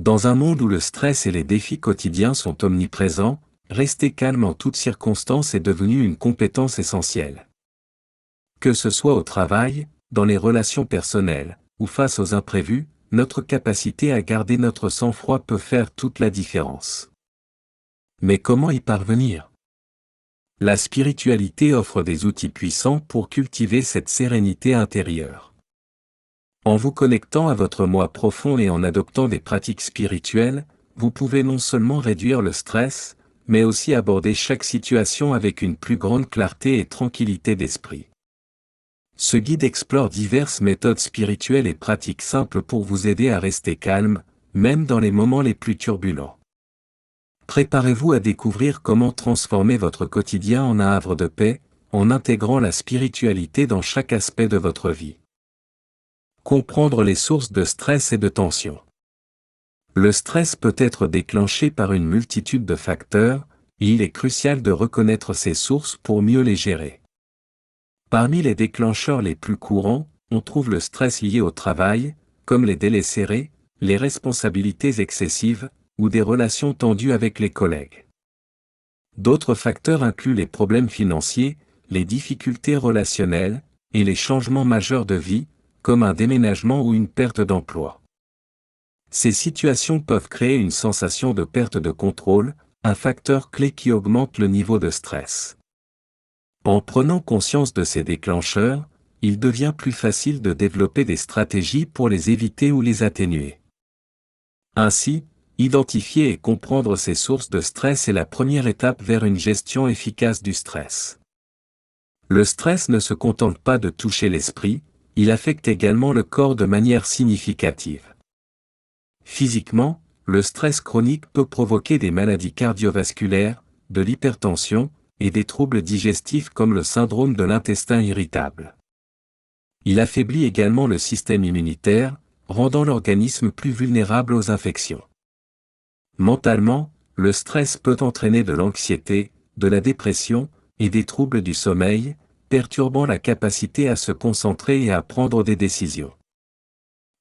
Dans un monde où le stress et les défis quotidiens sont omniprésents, rester calme en toutes circonstances est devenu une compétence essentielle. Que ce soit au travail, dans les relations personnelles, ou face aux imprévus, notre capacité à garder notre sang-froid peut faire toute la différence. Mais comment y parvenir? La spiritualité offre des outils puissants pour cultiver cette sérénité intérieure. En vous connectant à votre moi profond et en adoptant des pratiques spirituelles, vous pouvez non seulement réduire le stress, mais aussi aborder chaque situation avec une plus grande clarté et tranquillité d'esprit. Ce guide explore diverses méthodes spirituelles et pratiques simples pour vous aider à rester calme, même dans les moments les plus turbulents. Préparez-vous à découvrir comment transformer votre quotidien en un havre de paix, en intégrant la spiritualité dans chaque aspect de votre vie. Comprendre les sources de stress et de tension. Le stress peut être déclenché par une multitude de facteurs, et il est crucial de reconnaître ces sources pour mieux les gérer. Parmi les déclencheurs les plus courants, on trouve le stress lié au travail, comme les délais serrés, les responsabilités excessives, ou des relations tendues avec les collègues. D'autres facteurs incluent les problèmes financiers, les difficultés relationnelles, et les changements majeurs de vie, comme un déménagement ou une perte d'emploi. Ces situations peuvent créer une sensation de perte de contrôle, un facteur clé qui augmente le niveau de stress. En prenant conscience de ces déclencheurs, il devient plus facile de développer des stratégies pour les éviter ou les atténuer. Ainsi, identifier et comprendre ces sources de stress est la première étape vers une gestion efficace du stress. Le stress ne se contente pas de toucher l'esprit, il affecte également le corps de manière significative. Physiquement, le stress chronique peut provoquer des maladies cardiovasculaires, de l'hypertension, et des troubles digestifs comme le syndrome de l'intestin irritable. Il affaiblit également le système immunitaire, rendant l'organisme plus vulnérable aux infections. Mentalement, le stress peut entraîner de l'anxiété, de la dépression, et des troubles du sommeil, perturbant la capacité à se concentrer et à prendre des décisions.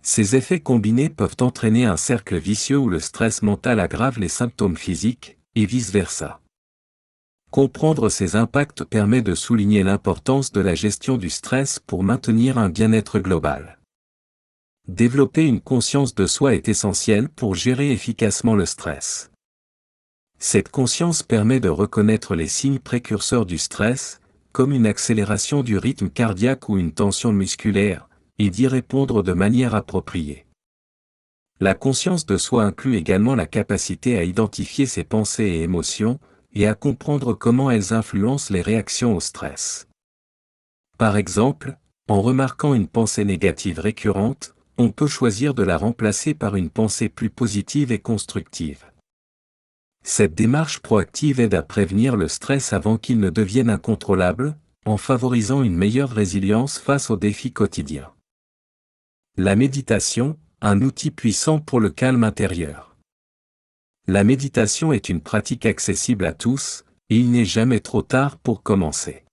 Ces effets combinés peuvent entraîner un cercle vicieux où le stress mental aggrave les symptômes physiques, et vice-versa. Comprendre ces impacts permet de souligner l'importance de la gestion du stress pour maintenir un bien-être global. Développer une conscience de soi est essentiel pour gérer efficacement le stress. Cette conscience permet de reconnaître les signes précurseurs du stress, comme une accélération du rythme cardiaque ou une tension musculaire, et d'y répondre de manière appropriée. La conscience de soi inclut également la capacité à identifier ses pensées et émotions, et à comprendre comment elles influencent les réactions au stress. Par exemple, en remarquant une pensée négative récurrente, on peut choisir de la remplacer par une pensée plus positive et constructive. Cette démarche proactive aide à prévenir le stress avant qu'il ne devienne incontrôlable, en favorisant une meilleure résilience face aux défis quotidiens. La méditation, un outil puissant pour le calme intérieur. La méditation est une pratique accessible à tous, et il n'est jamais trop tard pour commencer.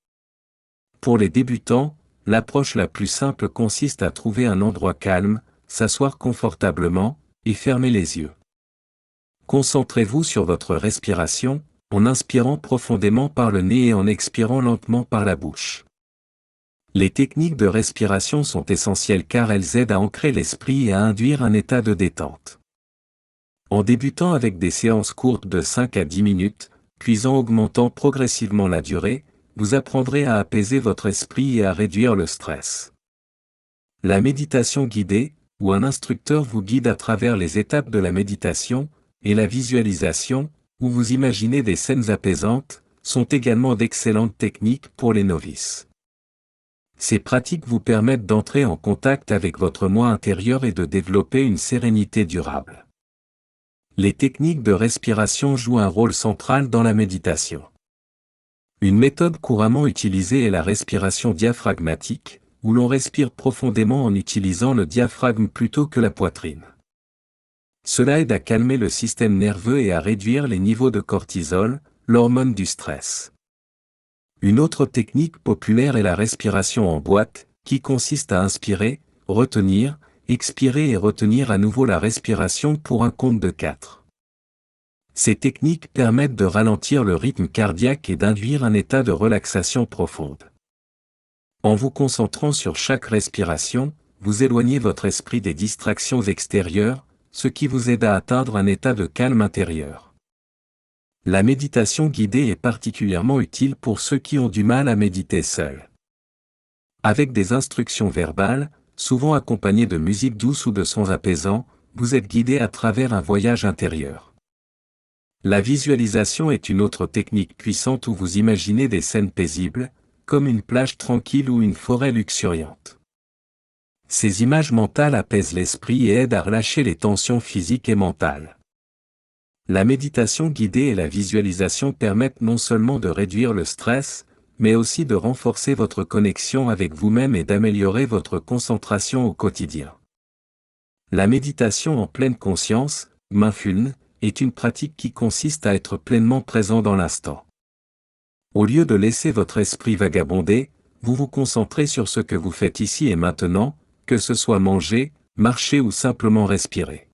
Pour les débutants, l'approche la plus simple consiste à trouver un endroit calme, s'asseoir confortablement, et fermer les yeux. Concentrez-vous sur votre respiration, en inspirant profondément par le nez et en expirant lentement par la bouche. Les techniques de respiration sont essentielles car elles aident à ancrer l'esprit et à induire un état de détente. En débutant avec des séances courtes de 5 à 10 minutes, puis en augmentant progressivement la durée, vous apprendrez à apaiser votre esprit et à réduire le stress. La méditation guidée, où un instructeur vous guide à travers les étapes de la méditation, et la visualisation, où vous imaginez des scènes apaisantes, sont également d'excellentes techniques pour les novices. Ces pratiques vous permettent d'entrer en contact avec votre moi intérieur et de développer une sérénité durable. Les techniques de respiration jouent un rôle central dans la méditation. Une méthode couramment utilisée est la respiration diaphragmatique, où l'on respire profondément en utilisant le diaphragme plutôt que la poitrine. Cela aide à calmer le système nerveux et à réduire les niveaux de cortisol, l'hormone du stress. Une autre technique populaire est la respiration en boîte, qui consiste à inspirer, retenir, expirez et retenir à nouveau la respiration pour un compte de 4. Ces techniques permettent de ralentir le rythme cardiaque et d'induire un état de relaxation profonde. En vous concentrant sur chaque respiration, vous éloignez votre esprit des distractions extérieures, ce qui vous aide à atteindre un état de calme intérieur. La méditation guidée est particulièrement utile pour ceux qui ont du mal à méditer seuls. Avec des instructions verbales, souvent accompagnées de musique douce ou de sons apaisants, vous êtes guidé à travers un voyage intérieur. La visualisation est une autre technique puissante où vous imaginez des scènes paisibles, comme une plage tranquille ou une forêt luxuriante. Ces images mentales apaisent l'esprit et aident à relâcher les tensions physiques et mentales. La méditation guidée et la visualisation permettent non seulement de réduire le stress, mais aussi de renforcer votre connexion avec vous-même et d'améliorer votre concentration au quotidien. La méditation en pleine conscience, mindfulness, est une pratique qui consiste à être pleinement présent dans l'instant. Au lieu de laisser votre esprit vagabonder, vous vous concentrez sur ce que vous faites ici et maintenant, que ce soit manger, marcher ou simplement respirer.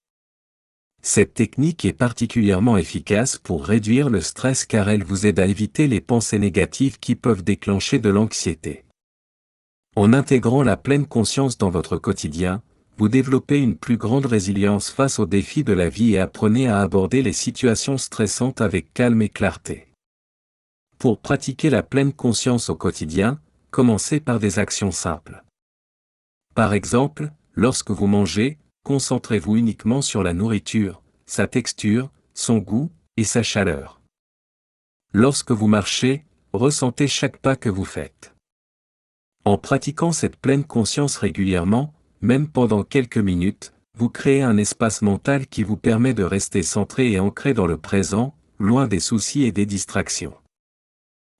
Cette technique est particulièrement efficace pour réduire le stress car elle vous aide à éviter les pensées négatives qui peuvent déclencher de l'anxiété. En intégrant la pleine conscience dans votre quotidien, vous développez une plus grande résilience face aux défis de la vie et apprenez à aborder les situations stressantes avec calme et clarté. Pour pratiquer la pleine conscience au quotidien, commencez par des actions simples. Par exemple, lorsque vous mangez, concentrez-vous uniquement sur la nourriture, sa texture, son goût et sa chaleur. Lorsque vous marchez, ressentez chaque pas que vous faites. En pratiquant cette pleine conscience régulièrement, même pendant quelques minutes, vous créez un espace mental qui vous permet de rester centré et ancré dans le présent, loin des soucis et des distractions.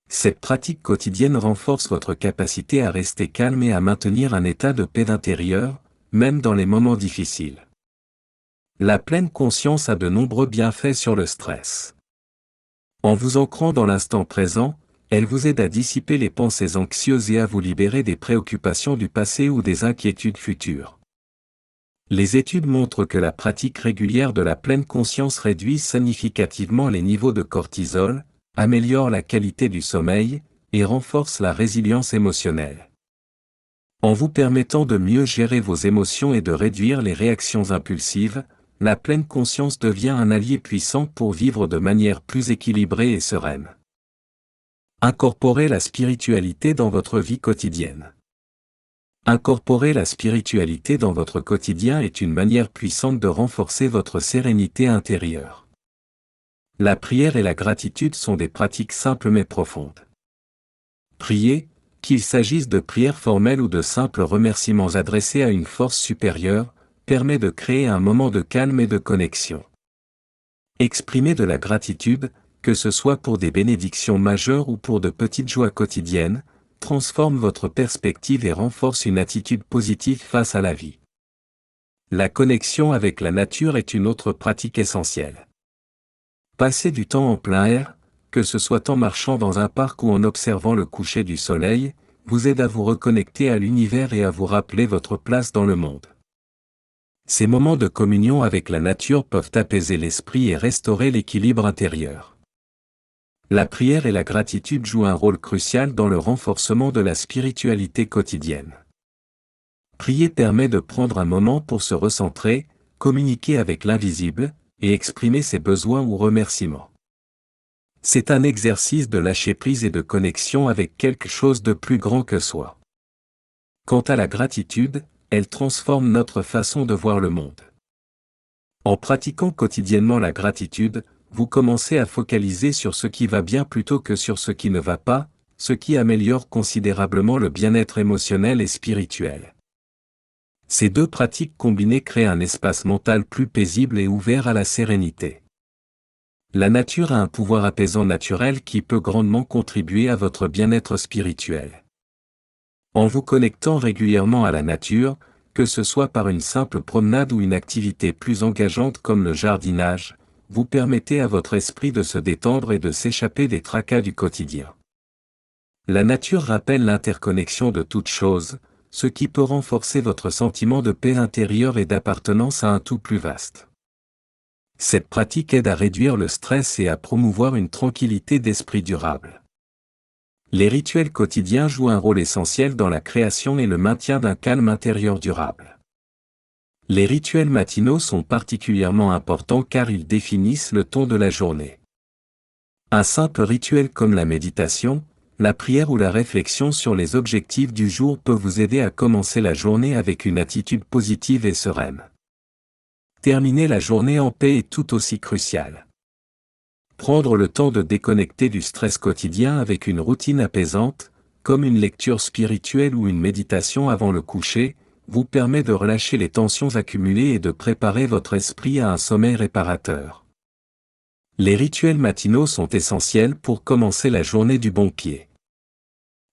Cette pratique quotidienne renforce votre capacité à rester calme et à maintenir un état de paix intérieure, même dans les moments difficiles. La pleine conscience a de nombreux bienfaits sur le stress. En vous ancrant dans l'instant présent, elle vous aide à dissiper les pensées anxieuses et à vous libérer des préoccupations du passé ou des inquiétudes futures. Les études montrent que la pratique régulière de la pleine conscience réduit significativement les niveaux de cortisol, améliore la qualité du sommeil, et renforce la résilience émotionnelle. En vous permettant de mieux gérer vos émotions et de réduire les réactions impulsives, la pleine conscience devient un allié puissant pour vivre de manière plus équilibrée et sereine. Incorporez la spiritualité dans votre vie quotidienne. Incorporer la spiritualité dans votre quotidien est une manière puissante de renforcer votre sérénité intérieure. La prière et la gratitude sont des pratiques simples mais profondes. Prier, qu'il s'agisse de prières formelles ou de simples remerciements adressés à une force supérieure, permet de créer un moment de calme et de connexion. Exprimer de la gratitude, que ce soit pour des bénédictions majeures ou pour de petites joies quotidiennes, transforme votre perspective et renforce une attitude positive face à la vie. La connexion avec la nature est une autre pratique essentielle. Passer du temps en plein air, que ce soit en marchant dans un parc ou en observant le coucher du soleil, vous aide à vous reconnecter à l'univers et à vous rappeler votre place dans le monde. Ces moments de communion avec la nature peuvent apaiser l'esprit et restaurer l'équilibre intérieur. La prière et la gratitude jouent un rôle crucial dans le renforcement de la spiritualité quotidienne. Prier permet de prendre un moment pour se recentrer, communiquer avec l'invisible, et exprimer ses besoins ou remerciements. C'est un exercice de lâcher prise et de connexion avec quelque chose de plus grand que soi. Quant à la gratitude, elle transforme notre façon de voir le monde. En pratiquant quotidiennement la gratitude, vous commencez à focaliser sur ce qui va bien plutôt que sur ce qui ne va pas, ce qui améliore considérablement le bien-être émotionnel et spirituel. Ces deux pratiques combinées créent un espace mental plus paisible et ouvert à la sérénité. La nature a un pouvoir apaisant naturel qui peut grandement contribuer à votre bien-être spirituel. En vous connectant régulièrement à la nature, que ce soit par une simple promenade ou une activité plus engageante comme le jardinage, vous permettez à votre esprit de se détendre et de s'échapper des tracas du quotidien. La nature rappelle l'interconnexion de toutes choses, ce qui peut renforcer votre sentiment de paix intérieure et d'appartenance à un tout plus vaste. Cette pratique aide à réduire le stress et à promouvoir une tranquillité d'esprit durable. Les rituels quotidiens jouent un rôle essentiel dans la création et le maintien d'un calme intérieur durable. Les rituels matinaux sont particulièrement importants car ils définissent le ton de la journée. Un simple rituel comme la méditation, la prière ou la réflexion sur les objectifs du jour peut vous aider à commencer la journée avec une attitude positive et sereine. Terminer la journée en paix est tout aussi crucial. Prendre le temps de déconnecter du stress quotidien avec une routine apaisante, comme une lecture spirituelle ou une méditation avant le coucher, vous permet de relâcher les tensions accumulées et de préparer votre esprit à un sommeil réparateur. Les rituels matinaux sont essentiels pour commencer la journée du bon pied.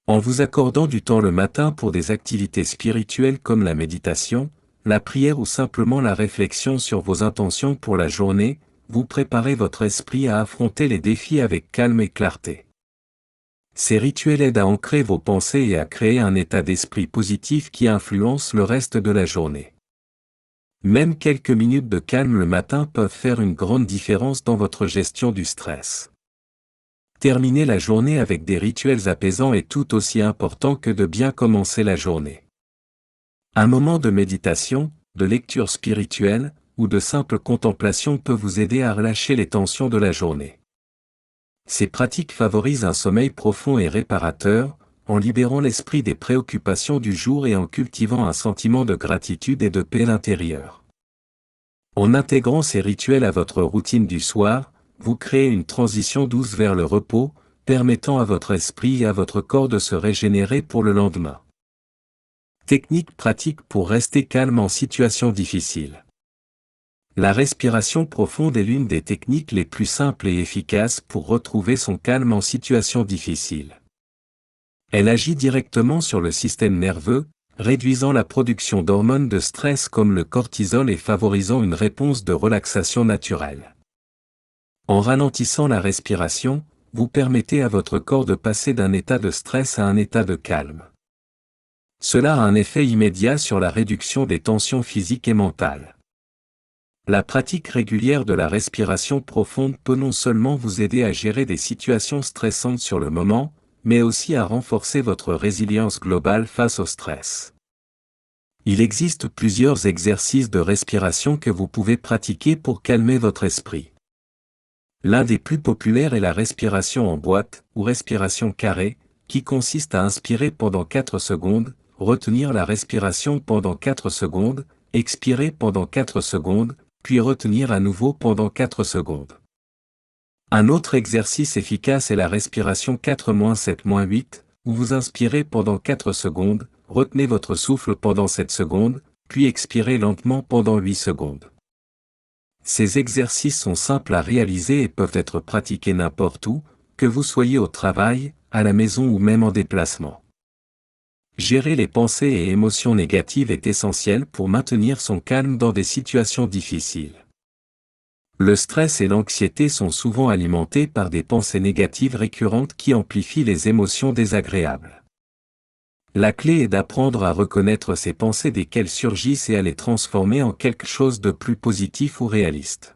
En vous accordant du temps le matin pour des activités spirituelles comme la méditation, la prière ou simplement la réflexion sur vos intentions pour la journée, vous préparez votre esprit à affronter les défis avec calme et clarté. Ces rituels aident à ancrer vos pensées et à créer un état d'esprit positif qui influence le reste de la journée. Même quelques minutes de calme le matin peuvent faire une grande différence dans votre gestion du stress. Terminer la journée avec des rituels apaisants est tout aussi important que de bien commencer la journée. Un moment de méditation, de lecture spirituelle, ou de simple contemplation peut vous aider à relâcher les tensions de la journée. Ces pratiques favorisent un sommeil profond et réparateur, en libérant l'esprit des préoccupations du jour et en cultivant un sentiment de gratitude et de paix intérieure. En intégrant ces rituels à votre routine du soir, vous créez une transition douce vers le repos, permettant à votre esprit et à votre corps de se régénérer pour le lendemain. Technique pratique pour rester calme en situation difficile. La respiration profonde est l'une des techniques les plus simples et efficaces pour retrouver son calme en situation difficile. Elle agit directement sur le système nerveux, réduisant la production d'hormones de stress comme le cortisol et favorisant une réponse de relaxation naturelle. En ralentissant la respiration, vous permettez à votre corps de passer d'un état de stress à un état de calme. Cela a un effet immédiat sur la réduction des tensions physiques et mentales. La pratique régulière de la respiration profonde peut non seulement vous aider à gérer des situations stressantes sur le moment, mais aussi à renforcer votre résilience globale face au stress. Il existe plusieurs exercices de respiration que vous pouvez pratiquer pour calmer votre esprit. L'un des plus populaires est la respiration en boîte, ou respiration carrée, qui consiste à inspirer pendant 4 secondes, retenir la respiration pendant 4 secondes, expirer pendant 4 secondes, puis retenir à nouveau pendant 4 secondes. Un autre exercice efficace est la respiration 4-7-8, où vous inspirez pendant 4 secondes, retenez votre souffle pendant 7 secondes, puis expirez lentement pendant 8 secondes. Ces exercices sont simples à réaliser et peuvent être pratiqués n'importe où, que vous soyez au travail, à la maison ou même en déplacement. Gérer les pensées et émotions négatives est essentiel pour maintenir son calme dans des situations difficiles. Le stress et l'anxiété sont souvent alimentés par des pensées négatives récurrentes qui amplifient les émotions désagréables. La clé est d'apprendre à reconnaître ces pensées dès qu'elles surgissent et à les transformer en quelque chose de plus positif ou réaliste.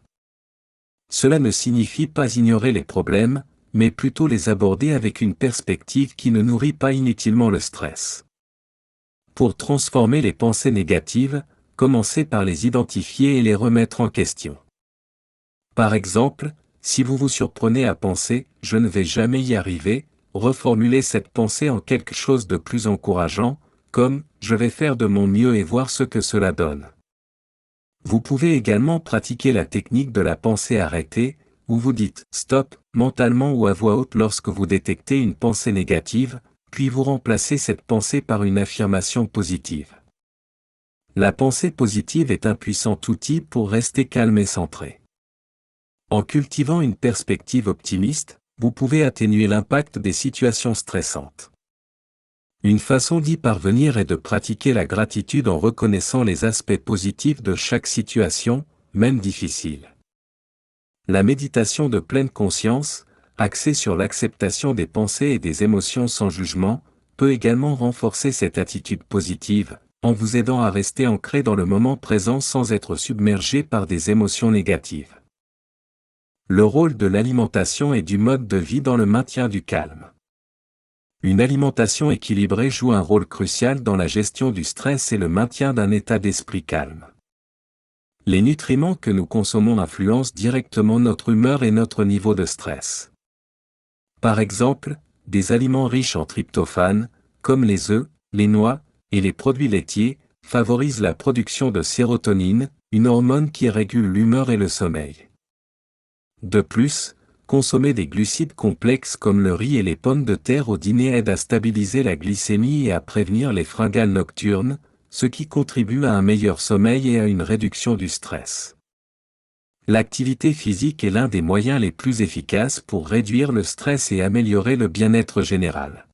Cela ne signifie pas ignorer les problèmes, mais plutôt les aborder avec une perspective qui ne nourrit pas inutilement le stress. Pour transformer les pensées négatives, commencez par les identifier et les remettre en question. Par exemple, si vous vous surprenez à penser « je ne vais jamais y arriver », reformulez cette pensée en quelque chose de plus encourageant, comme « je vais faire de mon mieux et voir ce que cela donne ». Vous pouvez également pratiquer la technique de la pensée arrêtée, où vous dites « stop » mentalement ou à voix haute lorsque vous détectez une pensée négative, puis vous remplacez cette pensée par une affirmation positive. La pensée positive est un puissant outil pour rester calme et centré. En cultivant une perspective optimiste, vous pouvez atténuer l'impact des situations stressantes. Une façon d'y parvenir est de pratiquer la gratitude en reconnaissant les aspects positifs de chaque situation, même difficile. La méditation de pleine conscience, axée sur l'acceptation des pensées et des émotions sans jugement, peut également renforcer cette attitude positive, en vous aidant à rester ancré dans le moment présent sans être submergé par des émotions négatives. Le rôle de l'alimentation et du mode de vie dans le maintien du calme. Une alimentation équilibrée joue un rôle crucial dans la gestion du stress et le maintien d'un état d'esprit calme. Les nutriments que nous consommons influencent directement notre humeur et notre niveau de stress. Par exemple, des aliments riches en tryptophane, comme les œufs, les noix et les produits laitiers, favorisent la production de sérotonine, une hormone qui régule l'humeur et le sommeil. De plus, consommer des glucides complexes comme le riz et les pommes de terre au dîner aide à stabiliser la glycémie et à prévenir les fringales nocturnes, ce qui contribue à un meilleur sommeil et à une réduction du stress. L'activité physique est l'un des moyens les plus efficaces pour réduire le stress et améliorer le bien-être général.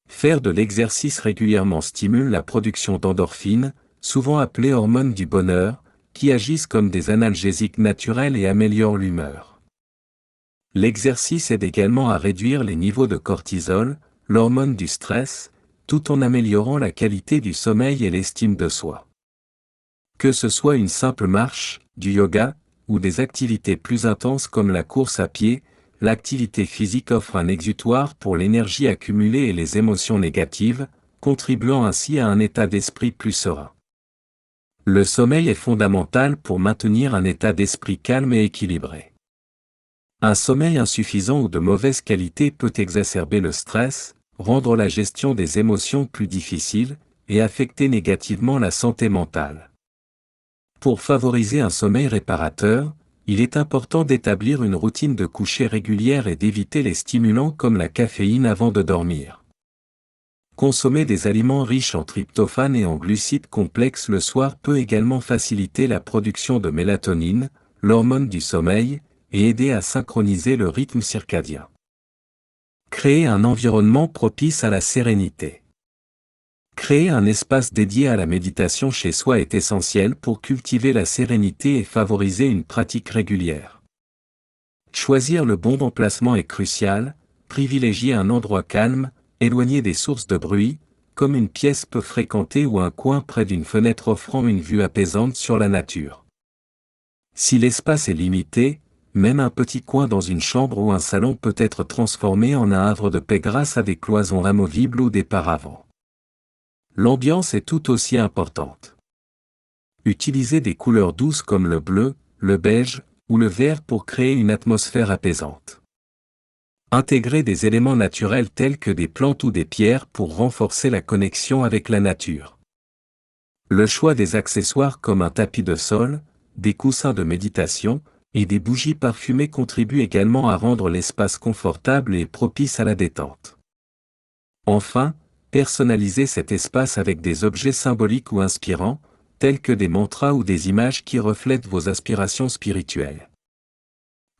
Faire de l'exercice régulièrement stimule la production d'endorphines, souvent appelées hormones du bonheur, qui agissent comme des analgésiques naturels et améliorent l'humeur. L'exercice aide également à réduire les niveaux de cortisol, l'hormone du stress, tout en améliorant la qualité du sommeil et l'estime de soi. Que ce soit une simple marche, du yoga, ou des activités plus intenses comme la course à pied, l'activité physique offre un exutoire pour l'énergie accumulée et les émotions négatives, contribuant ainsi à un état d'esprit plus serein. Le sommeil est fondamental pour maintenir un état d'esprit calme et équilibré. Un sommeil insuffisant ou de mauvaise qualité peut exacerber le stress, rendre la gestion des émotions plus difficile, et affecter négativement la santé mentale. Pour favoriser un sommeil réparateur, il est important d'établir une routine de coucher régulière et d'éviter les stimulants comme la caféine avant de dormir. Consommer des aliments riches en tryptophane et en glucides complexes le soir peut également faciliter la production de mélatonine, l'hormone du sommeil, et aider à synchroniser le rythme circadien. Créer un environnement propice à la sérénité. Créer un espace dédié à la méditation chez soi est essentiel pour cultiver la sérénité et favoriser une pratique régulière. Choisir le bon emplacement est crucial, privilégier un endroit calme, éloigné des sources de bruit, comme une pièce peu fréquentée ou un coin près d'une fenêtre offrant une vue apaisante sur la nature. Si l'espace est limité, même un petit coin dans une chambre ou un salon peut être transformé en un havre de paix grâce à des cloisons amovibles ou des paravents. L'ambiance est tout aussi importante. Utilisez des couleurs douces comme le bleu, le beige ou le vert pour créer une atmosphère apaisante. Intégrez des éléments naturels tels que des plantes ou des pierres pour renforcer la connexion avec la nature. Le choix des accessoires comme un tapis de sol, des coussins de méditation, et des bougies parfumées contribue également à rendre l'espace confortable et propice à la détente. Enfin, personnalisez cet espace avec des objets symboliques ou inspirants, tels que des mantras ou des images qui reflètent vos aspirations spirituelles.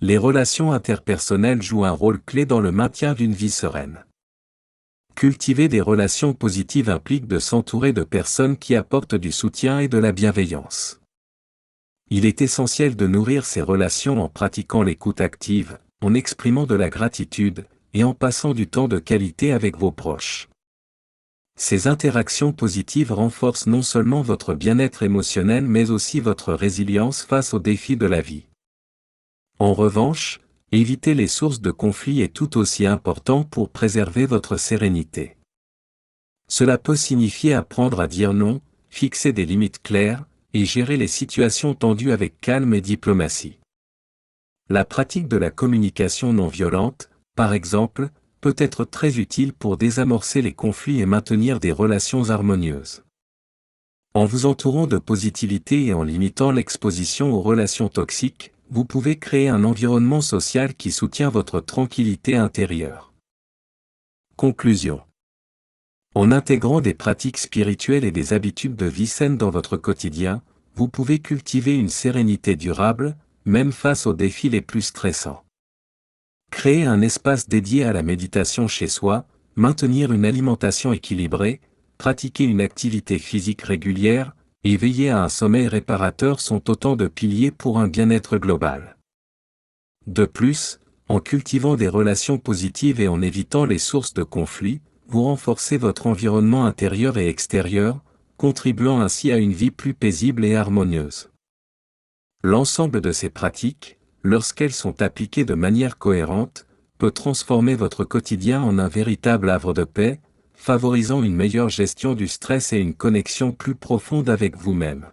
Les relations interpersonnelles jouent un rôle clé dans le maintien d'une vie sereine. Cultiver des relations positives implique de s'entourer de personnes qui apportent du soutien et de la bienveillance. Il est essentiel de nourrir ces relations en pratiquant l'écoute active, en exprimant de la gratitude, et en passant du temps de qualité avec vos proches. Ces interactions positives renforcent non seulement votre bien-être émotionnel mais aussi votre résilience face aux défis de la vie. En revanche, éviter les sources de conflit est tout aussi important pour préserver votre sérénité. Cela peut signifier apprendre à dire non, fixer des limites claires, et gérer les situations tendues avec calme et diplomatie. La pratique de la communication non violente, par exemple, peut être très utile pour désamorcer les conflits et maintenir des relations harmonieuses. En vous entourant de positivité et en limitant l'exposition aux relations toxiques, vous pouvez créer un environnement social qui soutient votre tranquillité intérieure. Conclusion. En intégrant des pratiques spirituelles et des habitudes de vie saines dans votre quotidien, vous pouvez cultiver une sérénité durable, même face aux défis les plus stressants. Créer un espace dédié à la méditation chez soi, maintenir une alimentation équilibrée, pratiquer une activité physique régulière, et veiller à un sommeil réparateur sont autant de piliers pour un bien-être global. De plus, en cultivant des relations positives et en évitant les sources de conflits, vous renforcez votre environnement intérieur et extérieur, contribuant ainsi à une vie plus paisible et harmonieuse. L'ensemble de ces pratiques, lorsqu'elles sont appliquées de manière cohérente, peut transformer votre quotidien en un véritable havre de paix, favorisant une meilleure gestion du stress et une connexion plus profonde avec vous-même.